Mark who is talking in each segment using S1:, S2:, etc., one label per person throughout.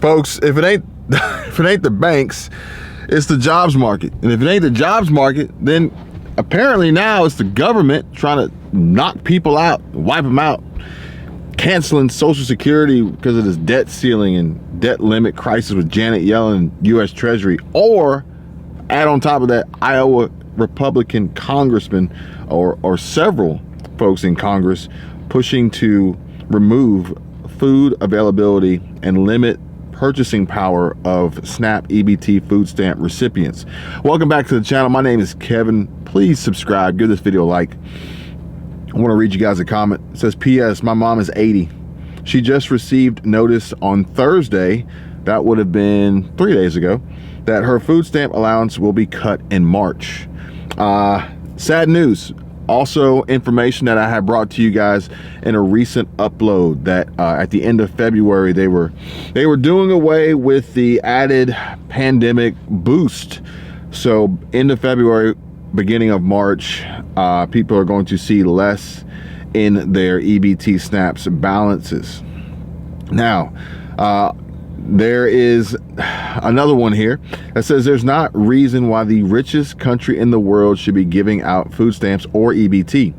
S1: Folks, if it ain't if it ain't the banks, it's the jobs market. And if it ain't the jobs market, then apparently now it's the government trying to knock people out, wipe them out, canceling Social Security because of this debt ceiling and debt limit crisis with Janet Yellen and U.S. Treasury. Or add on top of that, Iowa Republican congressmen or several folks in Congress pushing to remove food availability and limit purchasing power of SNAP EBT food stamp recipients. Welcome back to the channel. My name is Kevin. Please subscribe, give this video a like. I want to read you guys a comment. It says, P.S. My mom is 80. She just received notice on Thursday, that would have been 3 days ago, that her food stamp allowance will be cut in March. Sad news. Also, information that I had brought to you guys in a recent upload that at the end of February they were doing away with the added pandemic boost. So end of February, beginning of March, people are going to see less in their EBT snaps balances. Now, there is another one here that says there's not reason why the richest country in the world should be giving out food stamps or EBT.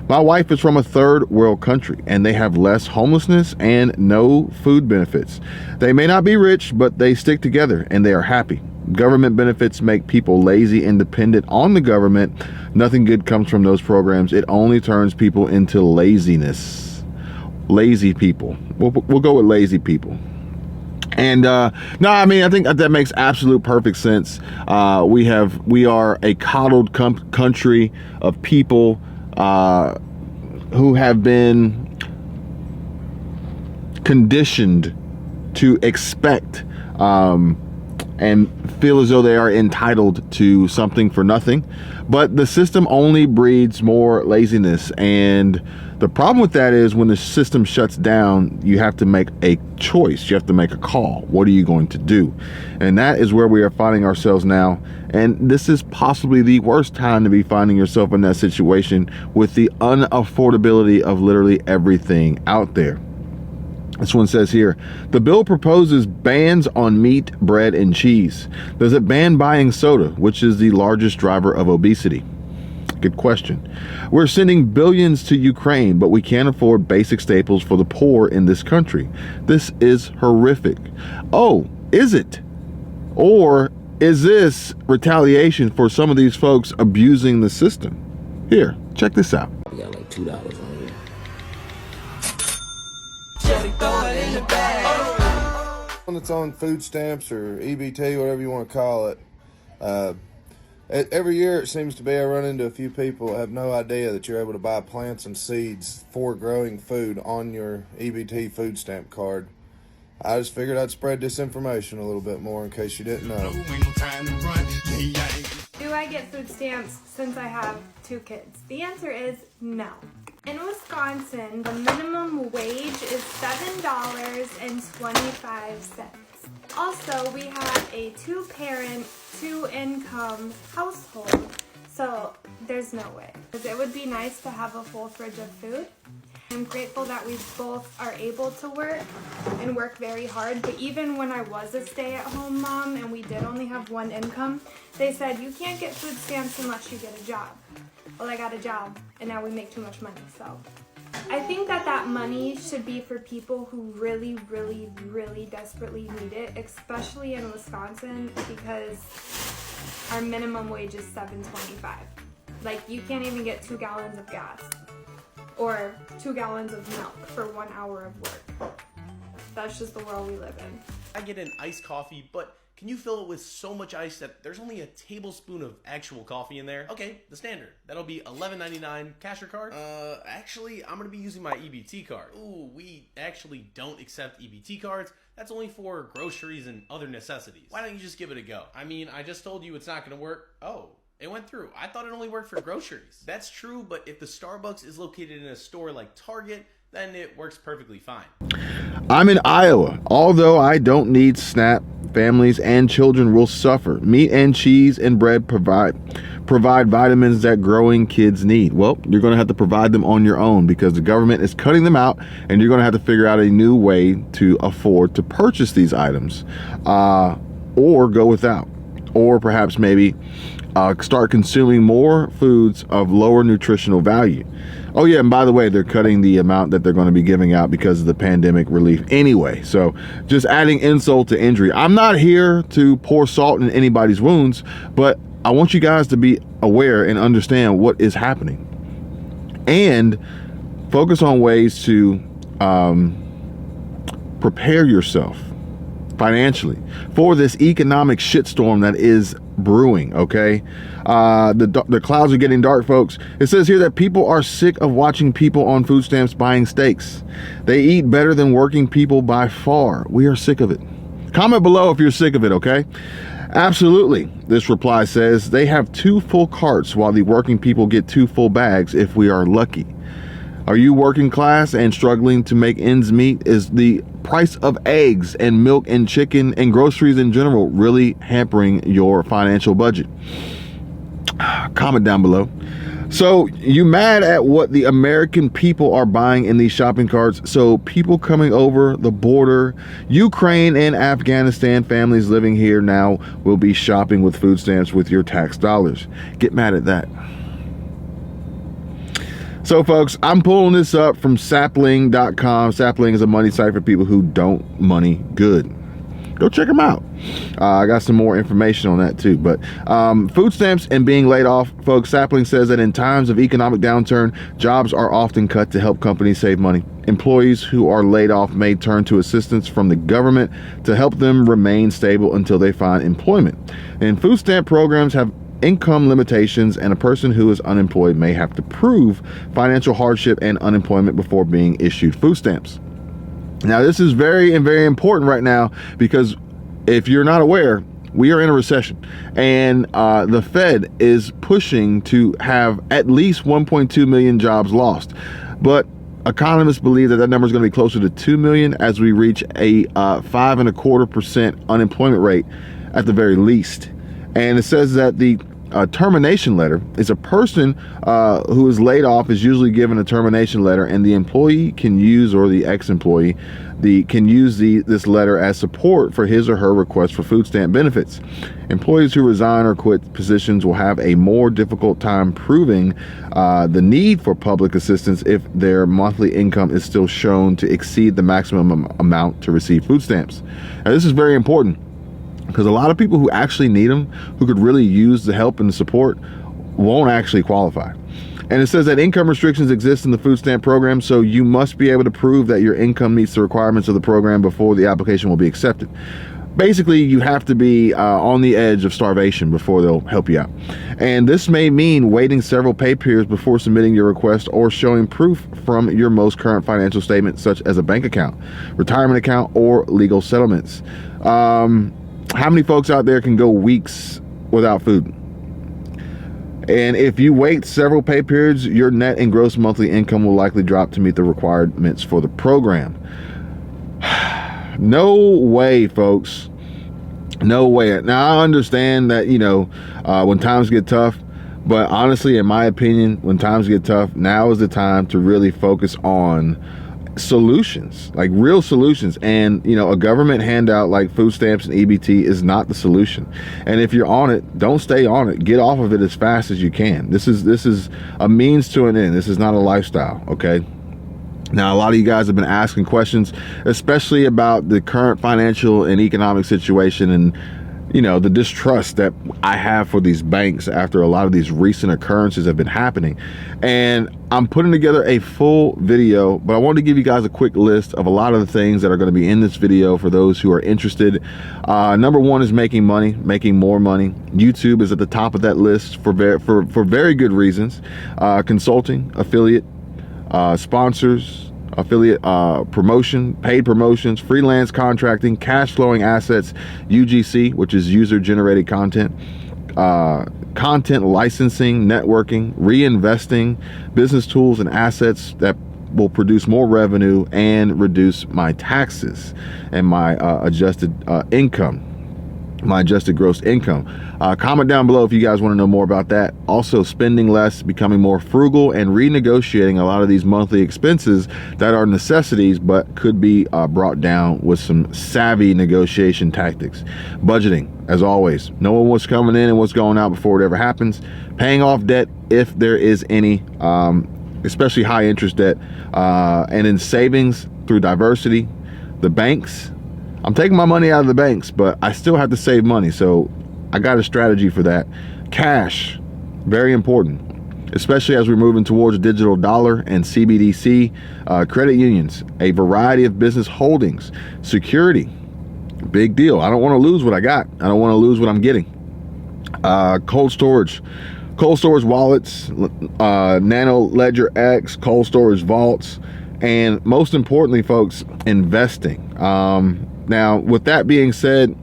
S1: My wife is from a third world country and they have less homelessness and no food benefits. They may not be rich, but they stick together and they are happy. Government benefits make people lazy and dependent on the government. Nothing good comes from those programs. It only turns people into laziness. Lazy people. We'll go with lazy people. And no, I mean, I think that makes absolute perfect sense. We are a coddled country of people who have been conditioned to expect and feel as though they are entitled to something for nothing. But the system only breeds more laziness. And the problem with that is when the system shuts down, you have to make a choice. You have to make a call. What are you going to do? And that is where we are finding ourselves now. And this is possibly the worst time to be finding yourself in that situation with the unaffordability of literally everything out there. This one says here, the bill proposes bans on meat, bread, and cheese. Does it ban buying soda, which is the largest driver of obesity? Good question. We're sending billions to Ukraine, but we can't afford basic staples for the poor in this country. This is horrific. Oh, is it? Or is this retaliation for some of these folks abusing the system? Here, check this out.
S2: We got like $2 on here.
S3: When it's on food stamps or EBT, whatever you want to call it, every year it seems to be I run into a few people that have no idea that you're able to buy plants and seeds for growing food on your EBT food stamp card. I just figured I'd spread this information a little bit more in case you didn't know.
S4: Do I get food stamps since I have 2 kids? The answer is no. In Wisconsin, the minimum wage is $7.25. Also, we have a 2-parent, 2-income household, so there's no way. It would be nice to have a full fridge of food. I'm grateful that we both are able to work and work very hard, but even when I was a stay-at-home mom and we did only have 1 income, they said you can't get food stamps unless you get a job. Well, I got a job and now we make too much money, so. I think that money should be for people who really, really, really desperately need it, especially in Wisconsin, because our minimum wage is $7.25. Like, you can't even get 2 gallons of gas or 2 gallons of milk for 1 hour of work. That's just the world we live in.
S5: I get an iced coffee, but can you fill it with so much ice that there's only a tablespoon of actual coffee in there? Okay, the standard. That'll be $11.99. Cash or card? Actually, I'm gonna be using my EBT card. Ooh, we actually don't accept EBT cards. That's only for groceries and other necessities. Why don't you just give it a go? I mean, I just told you it's not gonna work. Oh, it went through. I thought it only worked for groceries. That's true, but if the Starbucks is located in a store like Target, then it works perfectly fine.
S1: I'm in Iowa. Although I don't need SNAP families and children will suffer. Meat and cheese and bread provide vitamins that growing kids need. Well, you're going to have to provide them on your own because the government is cutting them out, and you're going to have to figure out a new way to afford to purchase these items, or go without, or perhaps maybe start consuming more foods of lower nutritional value. Oh yeah, and by the way, they're cutting the amount that they're going to be giving out because of the pandemic relief anyway. So just adding insult to injury. I'm not here to pour salt in anybody's wounds, but I want you guys to be aware and understand what is happening, and focus on ways to prepare yourself financially for this economic shitstorm that is brewing. Okay, the clouds are getting dark, folks. It says here that people are sick of watching people on food stamps buying steaks. They eat better than working people by far. We are sick of it. Comment below if you're sick of it. Okay, absolutely. This reply says they have 2 full carts while the working people get 2 full bags if we are lucky. Are you working class and struggling to make ends meet? Is the price of eggs and milk and chicken and groceries in general really hampering your financial budget? Comment down below. So you mad at what the American people are buying in these shopping carts? So people coming over the border, Ukraine and Afghanistan families living here now will be shopping with food stamps with your tax dollars. Get mad at that. So folks, I'm pulling this up from sapling.com. Sapling is a money site for people who don't money good. Go check them out. I got some more information on that too. But food stamps and being laid off, folks, Sapling says that in times of economic downturn, jobs are often cut to help companies save money. Employees who are laid off may turn to assistance from the government to help them remain stable until they find employment. And food stamp programs have income limitations, and a person who is unemployed may have to prove financial hardship and unemployment before being issued food stamps. Now, this is very important right now, because if you're not aware, we are in a recession, and the Fed is pushing to have at least 1.2 million jobs lost. But economists believe that that number is going to be closer to 2 million as we reach a 5.25% unemployment rate at the very least. And it says that the termination letter is a person who is laid off is usually given a termination letter, and the employee can use, or the ex-employee can use this letter as support for his or her request for food stamp benefits. Employees who resign or quit positions will have a more difficult time proving the need for public assistance if their monthly income is still shown to exceed the maximum amount to receive food stamps. Now, this is very important, because a lot of people who actually need them, who could really use the help and the support, won't actually qualify. And it says that income restrictions exist in the food stamp program, so you must be able to prove that your income meets the requirements of the program before the application will be accepted. Basically, you have to be on the edge of starvation before they'll help you out. And this may mean waiting several pay periods before submitting your request, or showing proof from your most current financial statement, such as a bank account, retirement account, or legal settlements. How many folks out there can go weeks without food? And if you wait several pay periods, your net and gross monthly income will likely drop to meet the requirements for the program. No way, folks. No way. Now, I understand that, when times get tough, but honestly, in my opinion, when times get tough, now is the time to really focus on solutions, like real solutions. And a government handout like food stamps and EBT is not the solution. And if you're on it, don't stay on it. Get off of it as fast as you can. This is a means to an end. This is not a lifestyle. Okay, now a lot of you guys have been asking questions, especially about the current financial and economic situation, and the distrust that I have for these banks after a lot of these recent occurrences have been happening. And I'm putting together a full video, but I wanted to give you guys a quick list of a lot of the things that are going to be in this video for those who are interested. Number one is making money, making more money. YouTube is at the top of that list for very good reasons. Consulting, affiliate, sponsors, affiliate promotion, paid promotions, freelance contracting, cash flowing assets, UGC, which is user generated content, content licensing, networking, reinvesting, business tools and assets that will produce more revenue and reduce my taxes and my adjusted income. my adjusted gross income. Comment down below if you guys want to know more about that. Also, spending less, becoming more frugal, and renegotiating a lot of these monthly expenses that are necessities but could be brought down with some savvy negotiation tactics. Budgeting, as always, knowing what's coming in and what's going out before it ever happens. Paying off debt if there is any, especially high interest debt, and in savings through diversity. The banks, I'm taking my money out of the banks, but I still have to save money, so I got a strategy for that. Cash, very important, especially as we're moving towards digital dollar and CBDC. Credit unions, a variety of business holdings, security, big deal. I don't want to lose what I got. I don't want to lose what I'm getting. Cold storage wallets, Nano Ledger X, cold storage vaults, and most importantly, folks, investing. Now, with that being said,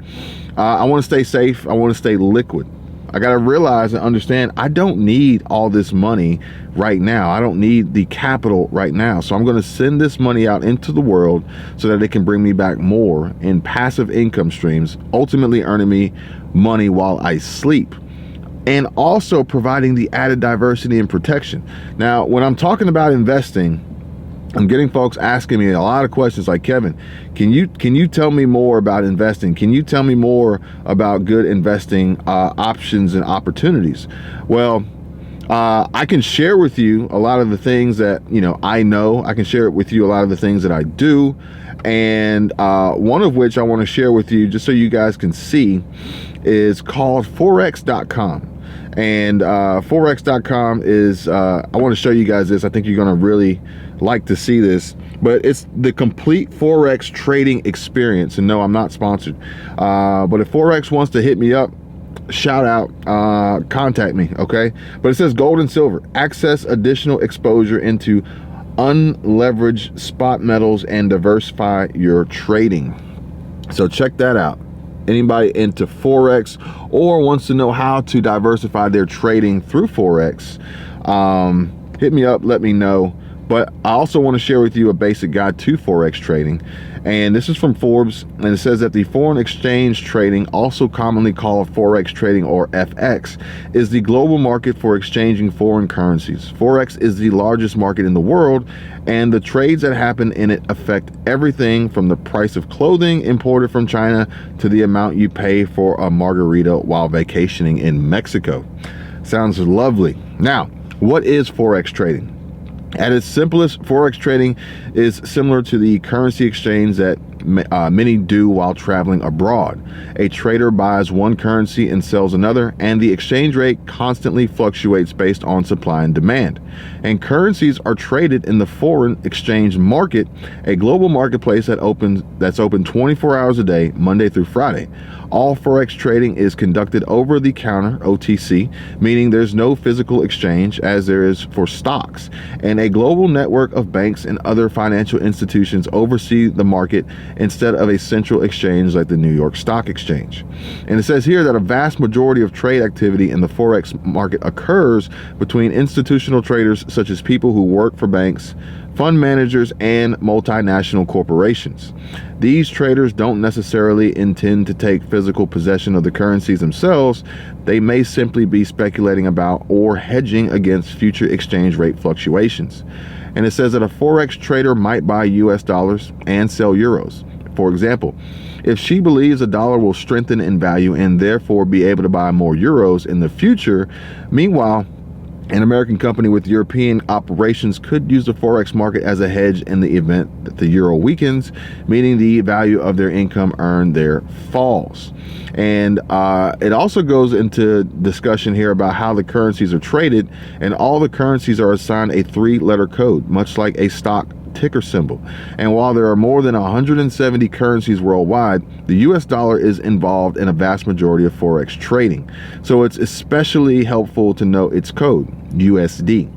S1: I want to stay safe. I want to stay liquid. I got to realize and understand I don't need all this money right now. I don't need the capital right now. So I'm going to send this money out into the world so that it can bring me back more in passive income streams, ultimately earning me money while I sleep, and also providing the added diversity and protection. Now, when I'm talking about investing, I'm getting folks asking me a lot of questions like, Kevin, can you tell me more about investing? Can you tell me more about good investing options and opportunities? Well, I can share with you a lot of the things that, I know. I can share it with you a lot of the things that I do. And one of which I want to share with you, just so you guys can see, is called Forex.com. And Forex.com is, I want to show you guys this. I think you're going to really like to see this, but it's the complete Forex trading experience. And no, I'm not sponsored. But if Forex wants to hit me up, shout out, contact me, okay? But it says gold and silver, access additional exposure into unleveraged spot metals and diversify your trading. So check that out. Anybody into Forex or wants to know how to diversify their trading through Forex, hit me up, let me know. But I also want to share with you a basic guide to Forex trading. And this is from Forbes, and it says that the foreign exchange trading, also commonly called Forex trading or FX, is the global market for exchanging foreign currencies. Forex is the largest market in the world, and the trades that happen in it affect everything from the price of clothing imported from China to the amount you pay for a margarita while vacationing in Mexico. Sounds lovely. Now, what is Forex trading? At its simplest, Forex trading is similar to the currency exchange that many do while traveling abroad. A trader buys one currency and sells another, and the exchange rate constantly fluctuates based on supply and demand. And currencies are traded in the foreign exchange market, a global marketplace that's open 24 hours a day, Monday through Friday. All Forex trading is conducted over the counter, OTC, meaning there's no physical exchange as there is for stocks. And a global network of banks and other financial institutions oversee the market instead of a central exchange like the New York Stock Exchange. And it says here that a vast majority of trade activity in the Forex market occurs between institutional traders such as people who work for banks, fund managers, and multinational corporations. These traders don't necessarily intend to take physical possession of the currencies themselves. They may simply be speculating about or hedging against future exchange rate fluctuations. And it says that a Forex trader might buy US dollars and sell euros. For example, if she believes a dollar will strengthen in value and therefore be able to buy more euros in the future, meanwhile, an American company with European operations could use the Forex market as a hedge in the event that the euro weakens, meaning the value of their income earned there falls. And it also goes into discussion here about how the currencies are traded, and all the currencies are assigned a 3-letter code, much like a stock ticker symbol. And while there are more than 170 currencies worldwide, the US dollar is involved in a vast majority of Forex trading. So it's especially helpful to know its code, USD.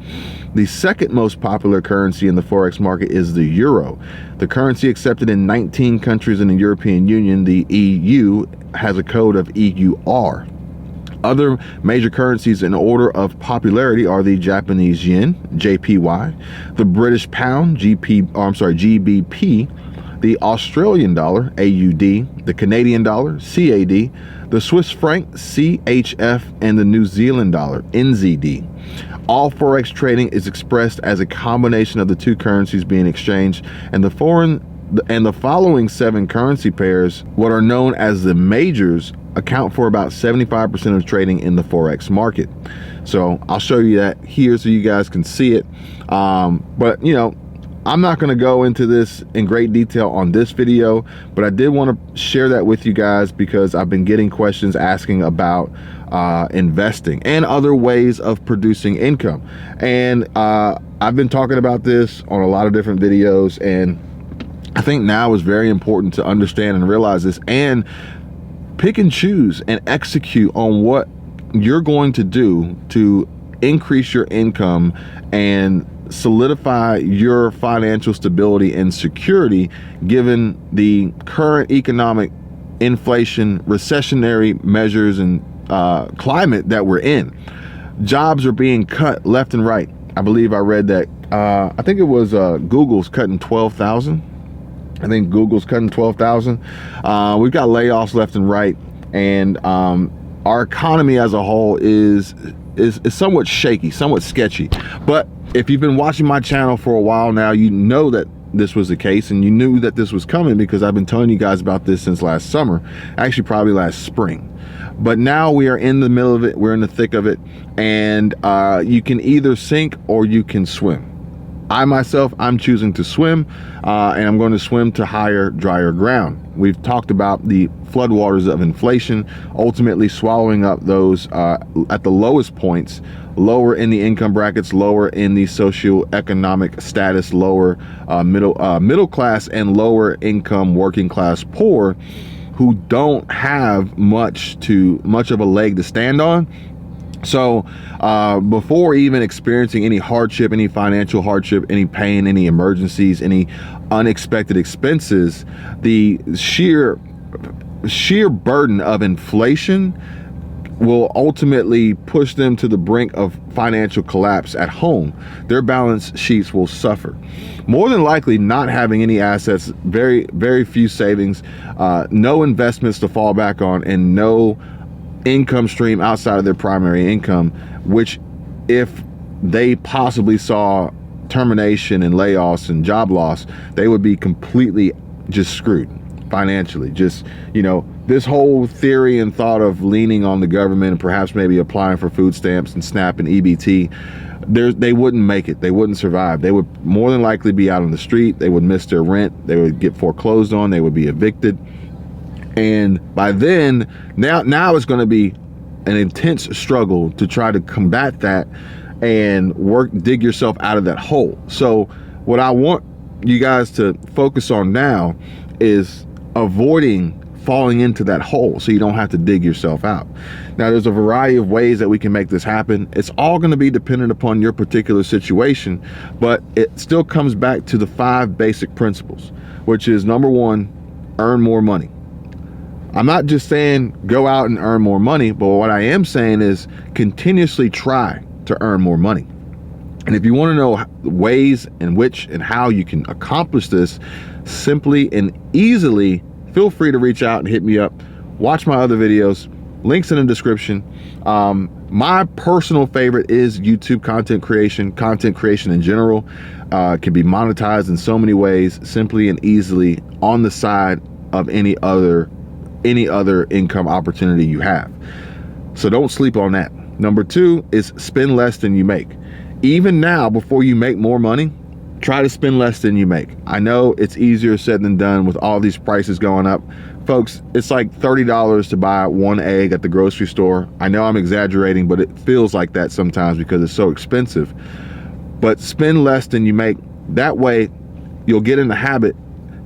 S1: The second most popular currency in the Forex market is the euro. The currency accepted in 19 countries in the European Union, the EU, has a code of EUR. Other major currencies in order of popularity are the Japanese yen, JPY, the British pound, GBP, the Australian dollar, AUD, the Canadian dollar, CAD, the Swiss franc, CHF, and the New Zealand dollar, NZD. All Forex trading is expressed as a combination of the two currencies being exchanged, and the following 7 currency pairs, what are known as the majors, account for about 75% of trading in the Forex market. So I'll show you that here so you guys can see it. But you know, I'm not going to go into this in great detail on this video, but I did want to share that with you guys because I've been getting questions asking about investing and other ways of producing income. And I've been talking about this on a lot of different videos, and I think now is very important to understand and realize this and pick and choose and execute on what you're going to do to increase your income and solidify your financial stability and security given the current economic inflation, recessionary measures, and climate that we're in. Jobs are being cut left and right. I believe I read that I think it was Google's cutting 12,000. I think Google's cutting 12,000. We've got layoffs left and right, and our economy as a whole is somewhat shaky, somewhat sketchy. But if you've been watching my channel for a while now, you know that this was the case, and you knew that this was coming because I've been telling you guys about this since last summer, actually probably last spring. But now we are in the middle of it, we're in the thick of it, and you can either sink or you can swim. I myself, I'm choosing to swim, and I'm going to swim to higher, drier ground. We've talked about the floodwaters of inflation, ultimately swallowing up those at the lowest points, lower in the income brackets, lower in the socioeconomic status, lower middle class and lower income working class poor, who don't have much of a leg to stand on. So before even experiencing any hardship, any financial hardship, any pain, any emergencies, any unexpected expenses, the sheer burden of inflation will ultimately push them to the brink of financial collapse at home. Their balance sheets will suffer. More than likely not having any assets, very, very few savings, no investments to fall back on, and no income stream outside of their primary income, which if they possibly saw termination and layoffs and job loss, they would be completely just screwed financially. Just, you know, this whole theory and thought of leaning on the government and perhaps maybe applying for food stamps and SNAP and EBT, they wouldn't make it. They wouldn't survive. They would more than likely be out on the street. They would miss their rent. They would get foreclosed on. They would be evicted. And by then, now it's going to be an intense struggle to try to combat that and dig yourself out of that hole. So what I want you guys to focus on now is avoiding falling into that hole so you don't have to dig yourself out. Now, there's a variety of ways that we can make this happen. It's all going to be dependent upon your particular situation, but it still comes back to the 5 basic principles, which is number 1, earn more money. I'm not just saying go out and earn more money, but what I am saying is continuously try to earn more money. And if you want to know ways in which and how you can accomplish this simply and easily, feel free to reach out and hit me up. Watch my other videos, links in the description. My personal favorite is YouTube content creation in general. Can be monetized in so many ways, simply and easily on the side of any other income opportunity you have. So don't sleep on that. Number 2 is spend less than you make. Even now, before you make more money, try to spend less than you make. I know it's easier said than done with all these prices going up. Folks, it's like $30 to buy 1 egg at the grocery store. I know I'm exaggerating, but it feels like that sometimes because it's so expensive. But spend less than you make. That way, you'll get in the habit.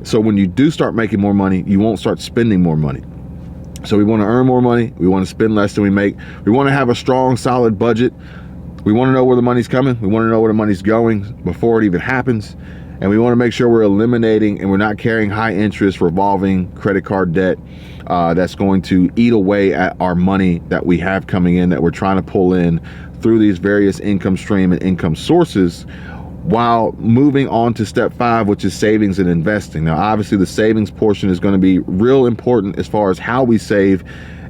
S1: So when you do start making more money, you won't start spending more money. So we want to earn more money. We want to spend less than we make. We want to have a strong, solid budget. We want to know where the money's coming. We want to know where the money's going before it even happens. And we want to make sure we're eliminating and we're not carrying high interest revolving credit card debt that's going to eat away at our money that we have coming in, that we're trying to pull in through these various income stream and income sources, while moving on to step 5, which is savings and investing. Now, obviously the savings portion is going to be real important as far as how we save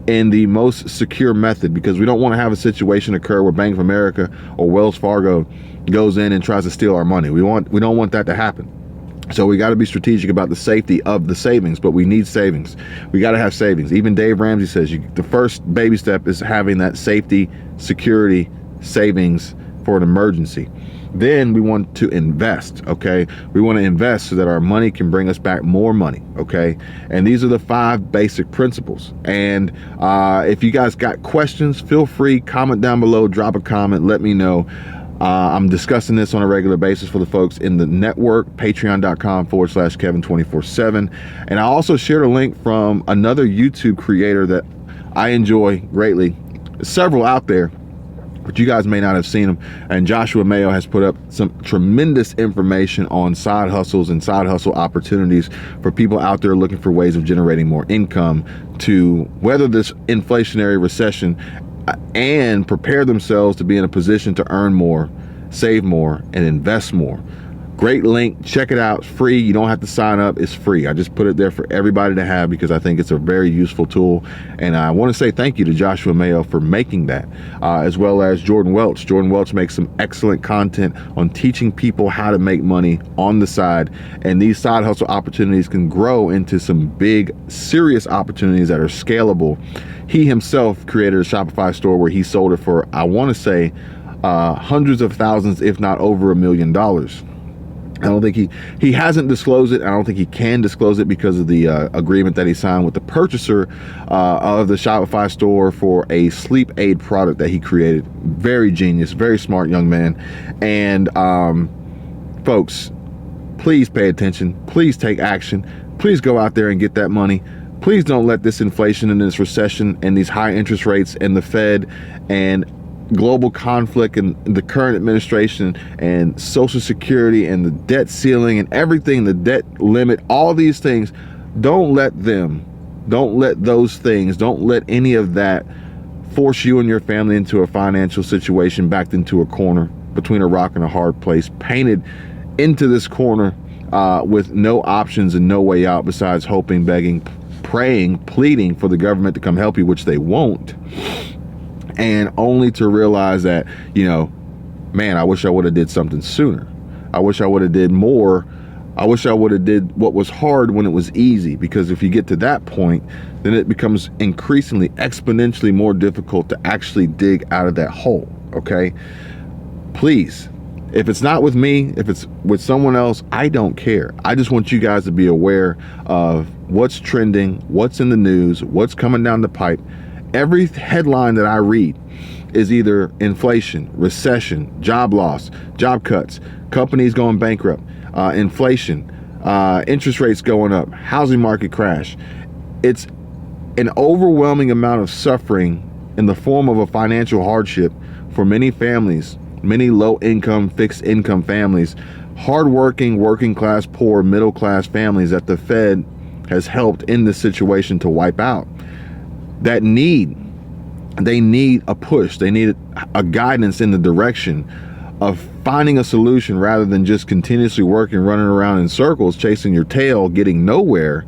S1: in the most secure method, because we don't want to have a situation occur where Bank of America or Wells Fargo goes in and tries to steal our money. We don't want that to happen. So we got to be strategic about the safety of the savings, but we need savings. We got to have savings. Even Dave Ramsey says the first baby step is having that safety, security, savings for an emergency. Then we want to invest, okay? We want to invest so that our money can bring us back more money, okay? And these are the 5 basic principles. And if you guys got questions, feel free, comment down below, drop a comment, let me know. I'm discussing this on a regular basis for the folks in the network, patreon.com/Kevin247. And I also shared a link from another YouTube creator that I enjoy greatly. Several out there, but you guys may not have seen them. And Joshua Mayo has put up some tremendous information on side hustles and side hustle opportunities for people out there looking for ways of generating more income to weather this inflationary recession and prepare themselves to be in a position to earn more, save more, and invest more. Great link. Check it out. It's free. You don't have to sign up. It's free. I just put it there for everybody to have because I think it's a very useful tool. And I want to say thank you to Joshua Mayo for making that, as well as Jordan Welch. Jordan Welch makes some excellent content on teaching people how to make money on the side. And these side hustle opportunities can grow into some big, serious opportunities that are scalable. He himself created a Shopify store where he sold it for, I want to say, hundreds of thousands, if not over $1 million. I don't think he hasn't disclosed it. I don't think he can disclose it because of the agreement that he signed with the purchaser of the Shopify store for a sleep aid product that he created. Very genius, very smart young man. And folks, please pay attention. Please take action. Please go out there and get that money. Please don't let this inflation and this recession and these high interest rates and the Fed and global conflict and the current administration and Social Security and the debt ceiling and everything, the debt limit, all these things, don't let those things, don't let any of that force you and your family into a financial situation, backed into a corner between a rock and a hard place, painted into this corner with no options and no way out besides hoping, begging, praying, pleading for the government to come help you, which they won't. And only to realize that, you know, man, I wish I would have did something sooner. I wish I would have did more. I wish I would have did what was hard when it was easy, because if you get to that point, then it becomes increasingly, exponentially more difficult to actually dig out of that hole, okay? Please, if it's not with me, if it's with someone else, I don't care. I just want you guys to be aware of what's trending, what's in the news, what's coming down the pipe. Every headline that I read is either inflation, recession, job loss, job cuts, companies going bankrupt, inflation, interest rates going up, housing market crash. It's an overwhelming amount of suffering in the form of a financial hardship for many families, many low-income, fixed-income families, hardworking, working-class, poor, middle-class families that the Fed has helped in this situation to wipe out. They need a push. They need a guidance in the direction of finding a solution rather than just continuously working, running around in circles, chasing your tail, getting nowhere.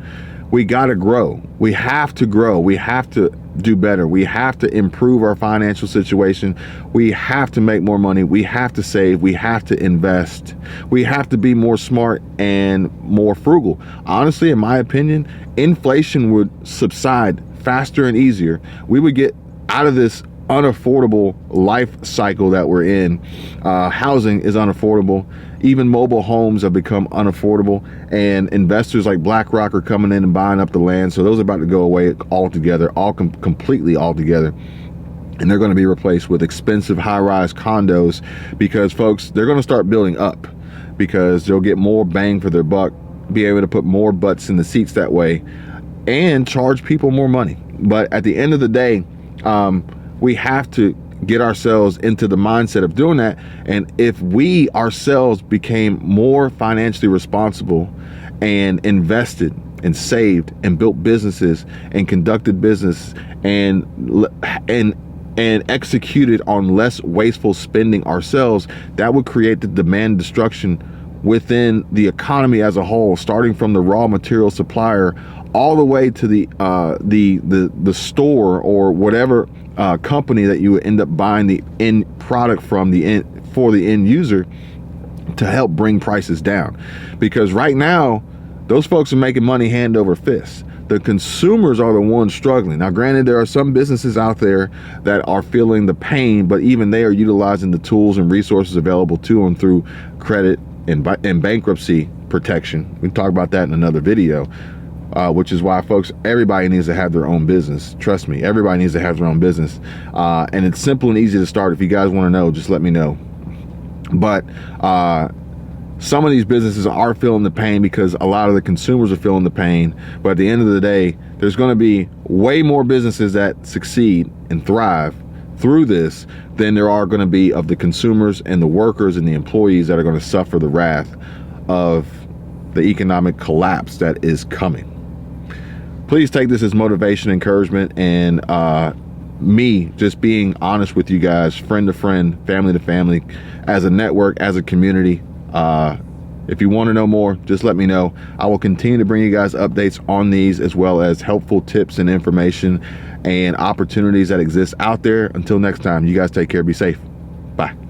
S1: We got to grow. We have to grow. We have to do better. We have to improve our financial situation. We have to make more money. We have to save. We have to invest. We have to be more smart and more frugal. Honestly, in my opinion, inflation would subside faster and easier. We would get out of this unaffordable life cycle that we're in. Housing is unaffordable. Even mobile homes have become unaffordable, and investors like BlackRock are coming in and buying up the land. So those are about to go away altogether, completely altogether. And they're going to be replaced with expensive high-rise condos, because folks, they're going to start building up because they'll get more bang for their buck, be able to put more butts in the seats that way, and charge people more money. But at the end of the day, we have to get ourselves into the mindset of doing that. And if we ourselves became more financially responsible and invested and saved and built businesses and conducted business and and executed on less wasteful spending ourselves, that would create the demand destruction within the economy as a whole, starting from the raw material supplier all the way to the store or whatever company that you would end up buying the end product from for the end user, to help bring prices down. Because right now, those folks are making money hand over fist. The consumers are the ones struggling. Now, granted, there are some businesses out there that are feeling the pain, but even they are utilizing the tools and resources available to them through credit and bankruptcy protection. We can talk about that in another video, which is why, folks, everybody needs to have their own business. Trust me, everybody needs to have their own business. And it's simple and easy to start. If you guys want to know, just let me know. But some of these businesses are feeling the pain because a lot of the consumers are feeling the pain. But at the end of the day, there's going to be way more businesses that succeed and thrive through this than there are going to be of the consumers and the workers and the employees that are going to suffer the wrath of the economic collapse that is coming. Please take this as motivation, encouragement, and me just being honest with you guys, friend to friend, family to family, as a network, as a community. If you want to know more, just let me know. I will continue to bring you guys updates on these, as well as helpful tips and information and opportunities that exist out there. Until next time, you guys take care, be safe. Bye.